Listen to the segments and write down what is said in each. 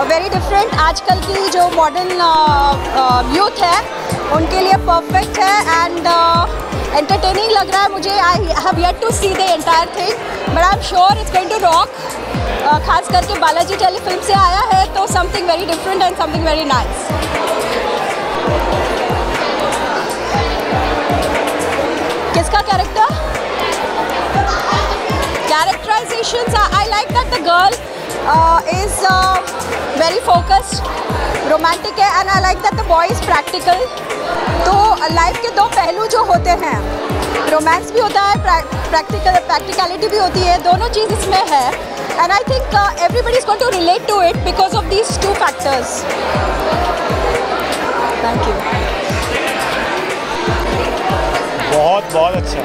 Very different. आजकल की जो मॉडर्न यूथ है उनके लिए परफेक्ट है एंड एंटरटेनिंग लग रहा है मुझे। I have yet to see the entire thing but I am sure it's going to rock. खास करके बालाजी टेलीफिल्म से आया है तो something very different and something very nice. किसका character? Characterizations, I like that the girl is very focused, romantic है and I like that the boy is practical। तो life के दो पहलू जो होते हैं, रोमांस भी होता है, प्रैक्टिकलिटी भी होती है, दोनों चीज़ इसमें है and I think everybody is going to relate to it because of these two factors। Thank you। बहुत अच्छा।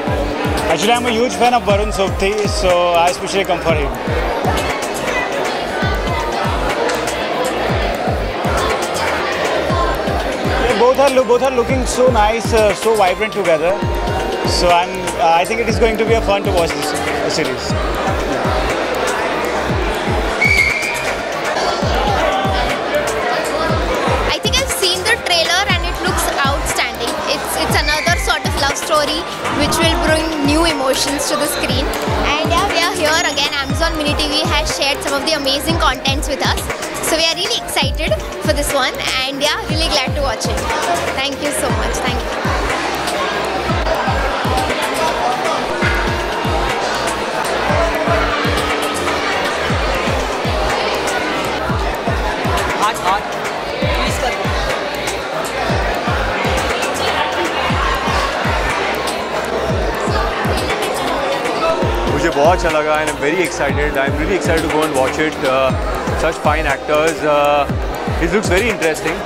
Actually, I'm a huge fan of Varun Sobti, so I especially come for him. Both are looking so nice, so vibrant together. So I think it is going to be a fun to watch this series. I think I've seen the trailer and it looks outstanding. It's another sort of love story which will bring new emotions to the screen. And yeah, we are here again. Amazon Mini TV has shared some of the amazing contents with us. So we are really excited for this one and yeah, really glad to watch it. Thank you so much. Thank you. मुझे बहुत अच्छा लगा and I'm very excited. I'm really excited to go and watch it. Such fine actors. It looks very interesting.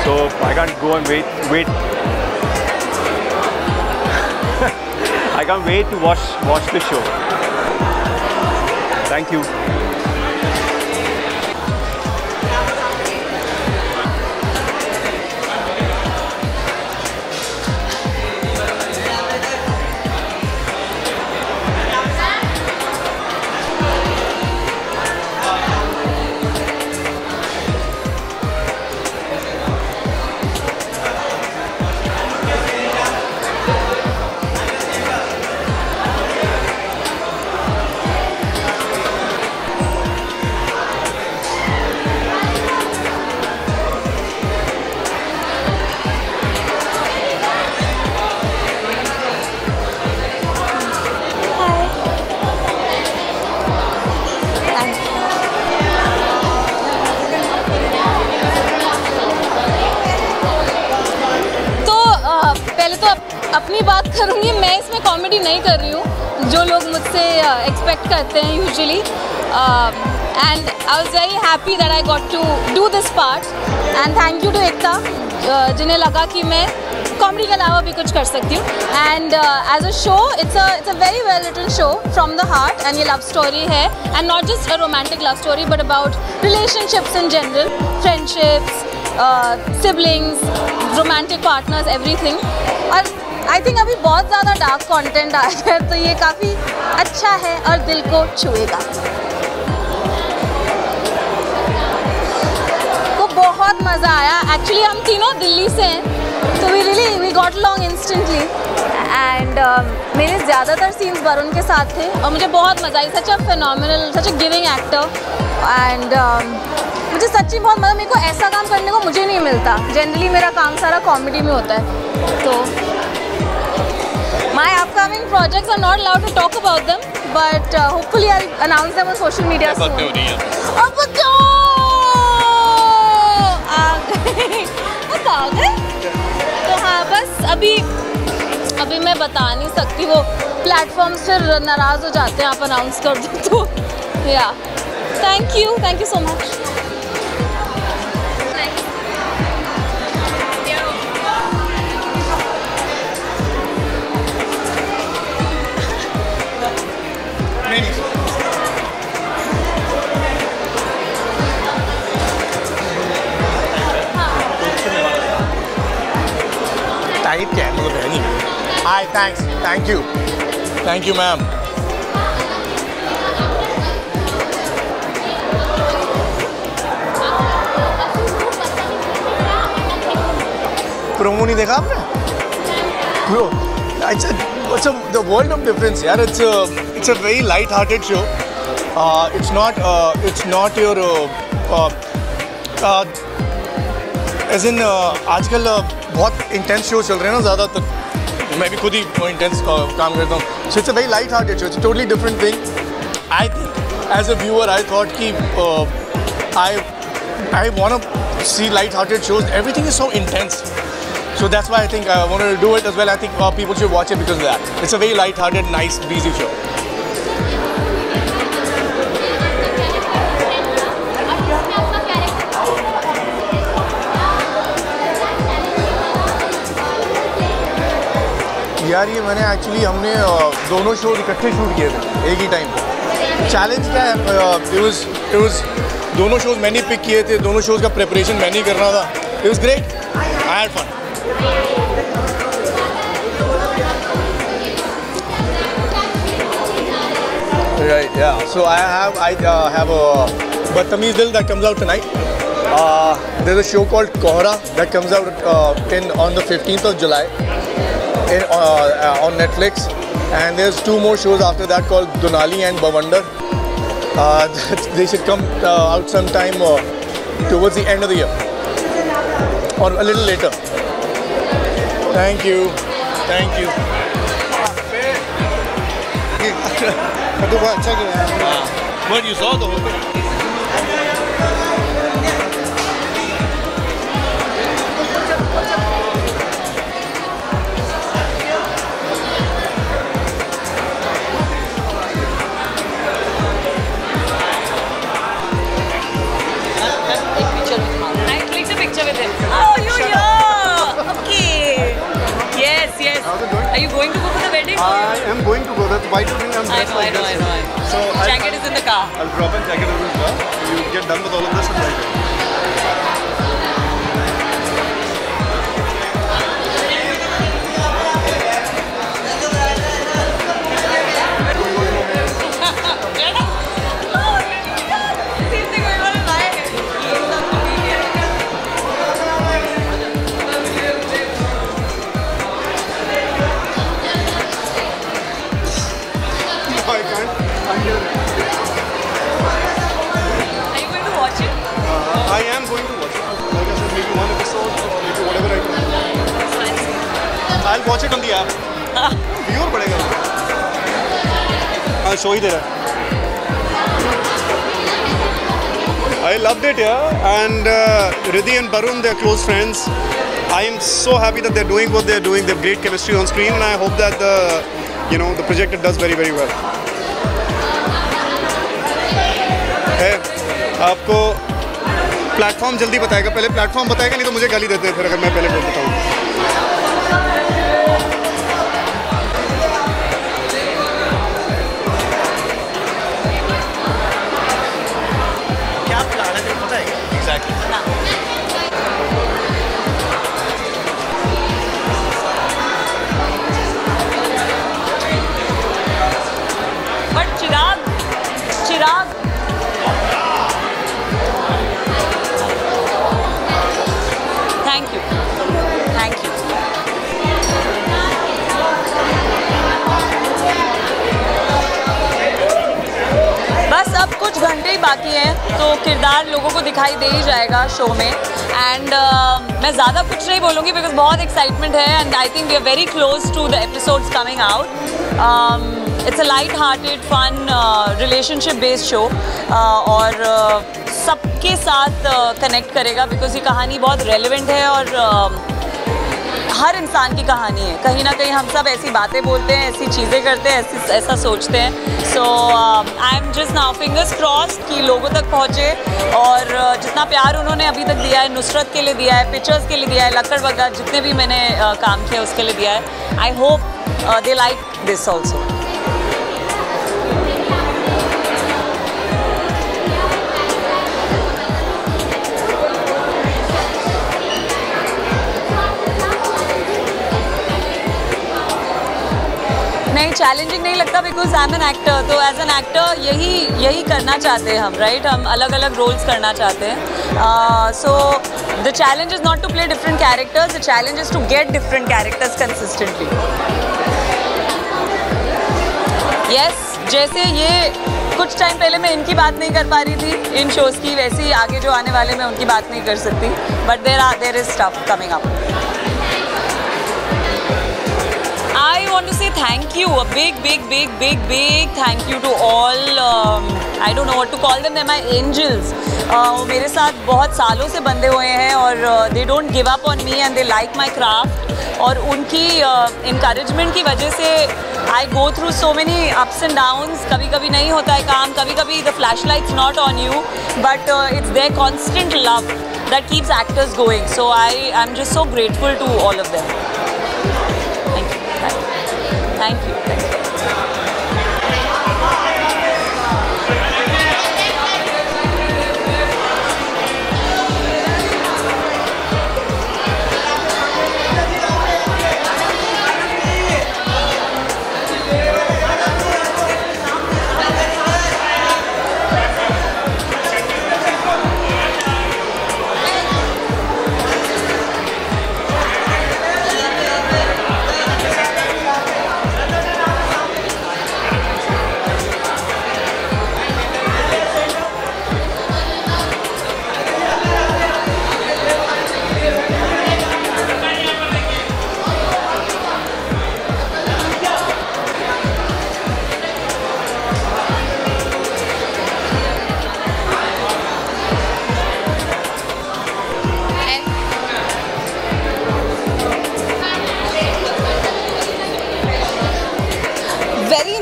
So I can't go and wait. I can't wait to watch the show. Thank you. अपनी बात करूँगी, मैं इसमें comedy नहीं कर रही हूँ जो लोग मुझसे एक्सपेक्ट करते हैं usually. And I was very happy that I got to do this part and thank you to Ekta जिन्हें लगा कि मैं कॉमेडी के अलावा भी कुछ कर सकती हूँ। And as a show it's a very well written show from the heart and ये लव स्टोरी है and not just a romantic love story but about relationships in general, friendships, siblings, romantic partners, everything. और I think अभी बहुत ज़्यादा dark content आया है तो ये काफ़ी अच्छा है और दिल को छुएगा। तो बहुत मज़ा आया। एक्चुअली हम तीनों दिल्ली से हैं तो we got along instantly and मेरे ज़्यादातर सीन्स वरुण के साथ थे और मुझे बहुत मज़ा आई। Such a phenomenal, such a giving actor and मुझे सच्ची बहुत मज़ा। मेरे को ऐसा काम करने को मुझे नहीं मिलता। जनरली मेरा काम सारा कॉमेडी में होता है। तो my upcoming projects are not allowed to talk about them, but hopefully I'll announce them on social media soon. अब क्यों आ गए? तो हाँ, बस अभी मैं बता नहीं सकती, वो प्लेटफॉर्म्स फिर नाराज़ हो जाते हैं आप अनाउंस कर दो तो। या thank you so much. Type क्या है मतलब है नहीं। हाय, थैंक यू मैम। प्रोमो नहीं देखा आपने? Bro, it's the world of difference, यार. It's a very light-hearted show. It's not your as in आजकल बहुत intense shows चल रहे हैं ना ज़्यादातर. मैं भी खुद ही intense काम करता हूँ. So it's a very light-hearted show. It's a totally different thing. I think as a viewer, I thought कि I want to see light-hearted shows. Everything is so intense. So that's why I think I wanted to do it as well. I think people should watch it because of that. It's a very light-hearted, nice, breezy show. यार ये मैंने actually हमने दोनों show इकट्ठे shoot किए थे एक ही time पे. चैलेंज क्या है? it was दोनों शोज मैंने पिक किए थे. दोनों शोज का प्रिपरेशन मैंने ही करना था. It was great. I had fun. Right, yeah. So I have a Badtameez Dil that comes out tonight. There's a show called Kohra that comes out on the 15th of July on Netflix, and there's 2 more shows after that called Dunali and Bawandar. They should come out sometime towards the end of the year or a little later. Thank you. But you saw the whole thing. Are you going to go for the wedding? I am going to go. That's why I'm dressed like this. I know. So jacket is in the car. I'll drop a jacket in the car. You get done with all of this and then. I am going to watch it. Like I said, maybe 1 episode or maybe whatever I can. I'll watch it on the app. Viewer padega. I'll show you there. I loved it, yeah. And Riddhi and Barun, they're close friends. I am so happy that they're doing what they're doing. They have great chemistry on screen, and I hope that the project does very, very well. Hey, आपको platform जल्दी बताएगा. पहले platform बताएगा, नहीं तो मुझे गाली देते हैं फिर अगर मैं पहले बोल बताऊँ. क्या प्लान है पता है? Exactly. But Chirag. Thank you. बस अब कुछ घंटे ही बाकी हैं तो किरदार लोगों को दिखाई दे ही जाएगा शो में. एंड मैं ज़्यादा कुछ नहीं बोलूँगी बिकॉज बहुत एक्साइटमेंट है. And I think we are very close to the episodes coming out. It's a light hearted fun relationship based show और सबके साथ कनेक्ट करेगा बिकॉज ये कहानी बहुत रेलेवेंट है और हर इंसान की कहानी है. कहीं ना कहीं हम सब ऐसी बातें बोलते हैं, ऐसी चीज़ें करते हैं, ऐसा सोचते हैं. So I am just now fingers crossed कि लोगों तक पहुँचे और जितना प्यार उन्होंने अभी तक दिया है, नुसरत के लिए दिया है, पिक्चर्स के लिए दिया है, लक्कड़ वगैरह जितने भी मैंने काम किया उसके लिए दिया है. आई hope they like this also. नहीं, चैलेंजिंग नहीं लगता because I am an actor. तो एज एन एक्टर यही करना चाहते हैं हम, राइट? हम अलग अलग रोल्स करना चाहते हैं. सो The challenge is not to play different characters, the challenge is to get different characters consistently. Yes, जैसे ये कुछ टाइम पहले मैं इनकी बात नहीं कर पा रही थी इन शोज़ की, वैसे ही आगे जो आने वाले मैं उनकी बात नहीं कर सकती. But there is stuff coming up. I want to say thank you, a big thank you to all. I don't know what to call them. They're my angels. मेरे साथ बहुत सालों से बंधे हुए हैं और they don't give up on me and they like my craft. और उनकी encouragement की वजह से I go through so many ups and downs. कभी कभी नहीं होता है काम, कभी कभी the flashlight's not on you, but it's their constant love that keeps actors going. So I'm just so grateful to all of them. Thank you.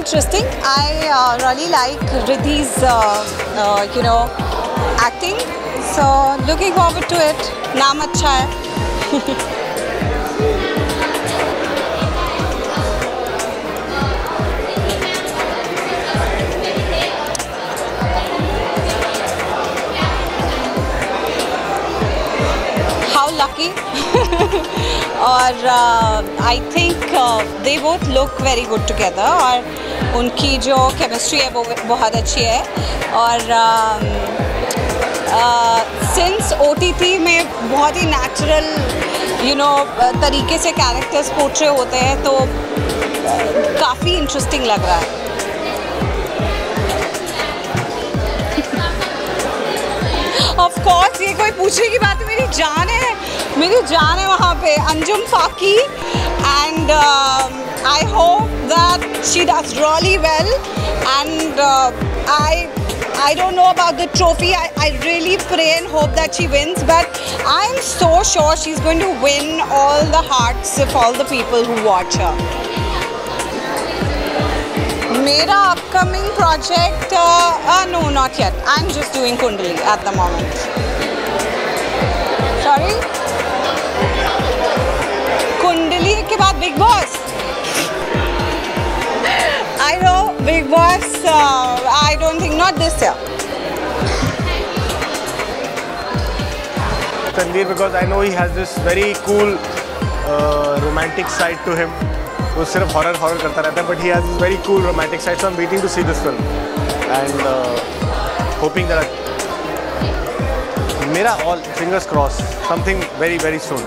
Interesting. I really like Riddhi's, acting. So looking forward to it. नाम अच्छा है. How lucky. और I think they both look very good together और उनकी जो chemistry है वो बहुत अच्छी है और सिंस OTT में बहुत ही नेचुरल तरीके से कैरेक्टर्स पोर्ट्रे होते हैं तो काफ़ी इंटरेस्टिंग लग रहा है. ऑफ कोर्स ये कोई पूछने की बात है, मेरी जान है वहाँ पे Anjum Fakih and I hope that she does really well and I don't know about the trophy. I really pray and hope that she wins, but I'm so sure she's going to win all the hearts of all the people who watch her. Mera upcoming project, no, not yet. I'm just doing Kundali at the moment. Sorry? Kundali के बाद Big Boss. I know Big Boss. I don't think not this year. Tanveer, because I know he has this very cool romantic side to him. वो सिर्फ horror करता रहता है, but he has this very cool romantic side. So I'm waiting to see this film and hoping that मेरा all fingers crossed something very soon.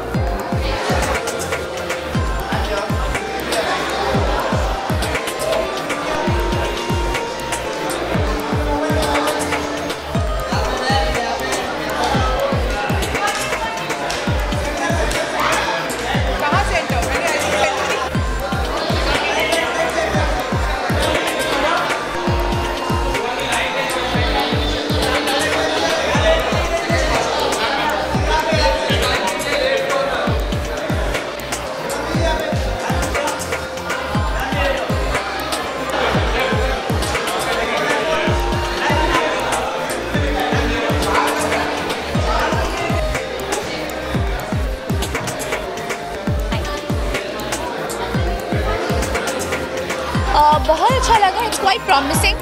बहुत अच्छा लगा. It's quite promising.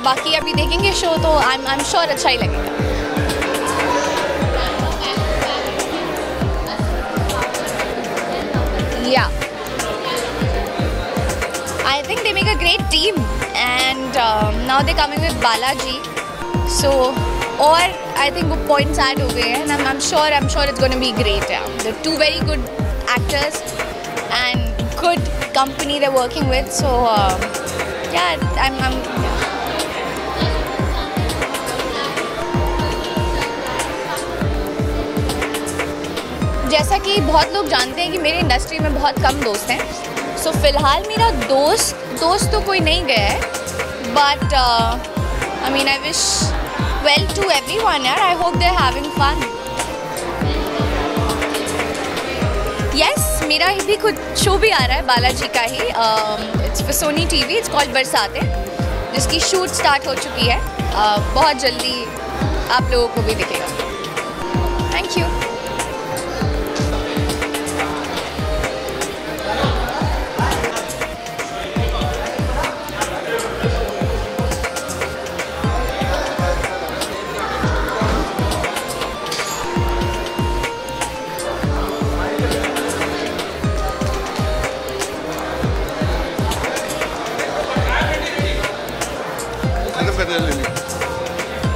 बाकी अभी देखेंगे शो तो आई एम श्योर अच्छा ही लगेगा. Yeah I think they make a great team and now they coming with Balaji. So और आई थिंक वो पॉइंट्स ऐड हो गए हैं and I am sure it's gonna be great. They are 2 very good actors and good company they're working with, so yeah, I'm जैसा कि बहुत लोग जानते हैं कि मेरी इंडस्ट्री में बहुत कम दोस्त हैं, सो फिलहाल मेरा दोस्त तो कोई नहीं गया है, but I mean I wish well to everyone यार. I hope they are having fun. Yes, मेरा भी खुद शो भी आ रहा है बालाजी का ही. It's for Sony TV. It's called Barsatein, जिसकी शूट स्टार्ट हो चुकी है. बहुत जल्दी आप लोगों को भी दिखेगा. Thank you.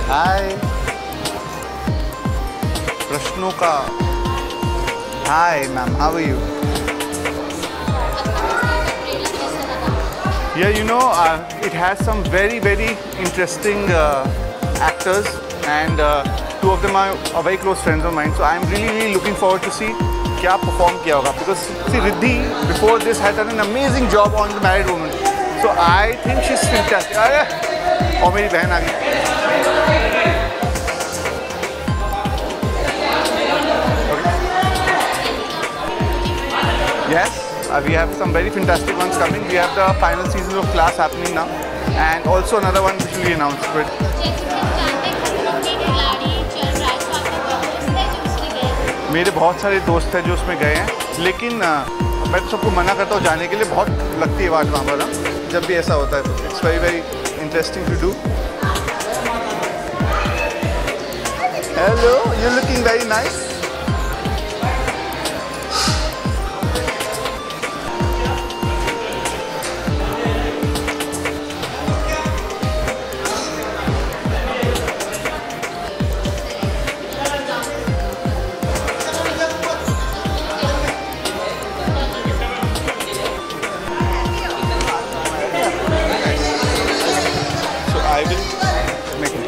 हाय प्रश्नों का. Hi ma'am, how are you? Yeah, you know, it has some very interesting actors, and 2 of them are very close friends of mine. So I'm really looking forward to see क्या perform किया होगा, because see Riddhi before this had done an amazing job on The Married Woman. So I think she's fantastic. और मेरी बहन आ गई. Yes, we have some very fantastic ones coming. We have the final season of Class happening now, and also another one which will be announced. But मेरे बहुत सारे दोस्त हैं जो उसमें गए हैं, लेकिन मैं तो सबको मना करता हूँ जाने के लिए. बहुत लगती है बात वहाँ पर ना, जब भी ऐसा होता है तो it's very interesting to do. Hello, you're looking very nice. So I will make it.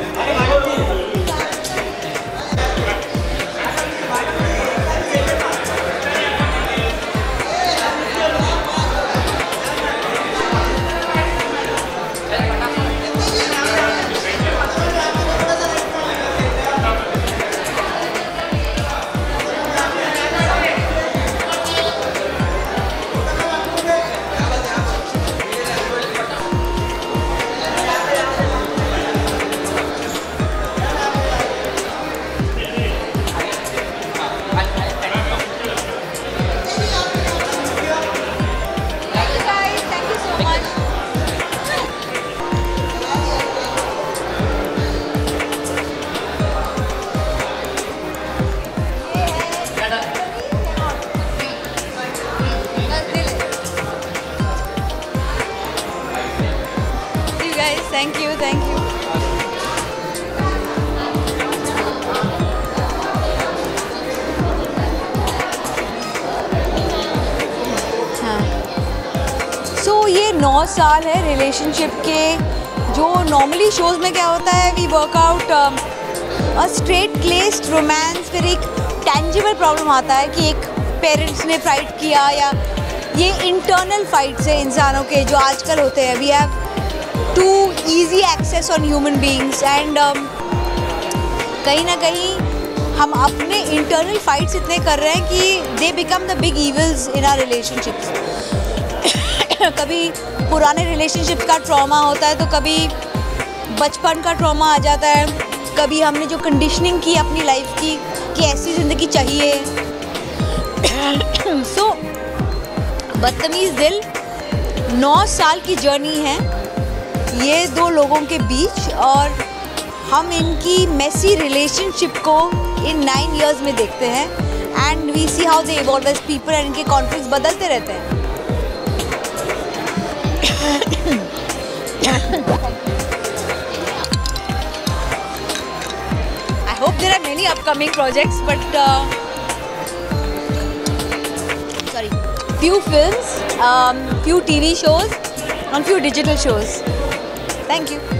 Thank you. So ये 9 साल है रिलेशनशिप के. जो नॉर्मली शोज़ में क्या होता है, we work out a straight laced romance, फिर एक टेंजिबल प्रॉब्लम आता है कि एक पेरेंट्स ने फाइट किया, या ये इंटरनल फाइट्स है इंसानों के जो आजकल होते हैं. We have too easy access on human beings, and कहीं ना कहीं हम अपने इंटरनल फाइट्स इतने कर रहे हैं कि they become the big evils in our relationships. कभी पुराने रिलेशनशिप का ट्रॉमा होता है, तो कभी बचपन का ट्रॉमा आ जाता है, कभी हमने जो कंडीशनिंग की अपनी लाइफ की कि ऐसी ज़िंदगी चाहिए. सो बदतमीज़ दिल 9 साल की जर्नी है ये 2 लोगों के बीच, और हम इनकी मेसी रिलेशनशिप को इन 9 इयर्स में देखते हैं, and we see how they evolve as people, and इनके कॉन्फ्लिक्ट्स बदलते रहते हैं. many upcoming projects, but few films, few TV shows, and few digital shows. Thank you.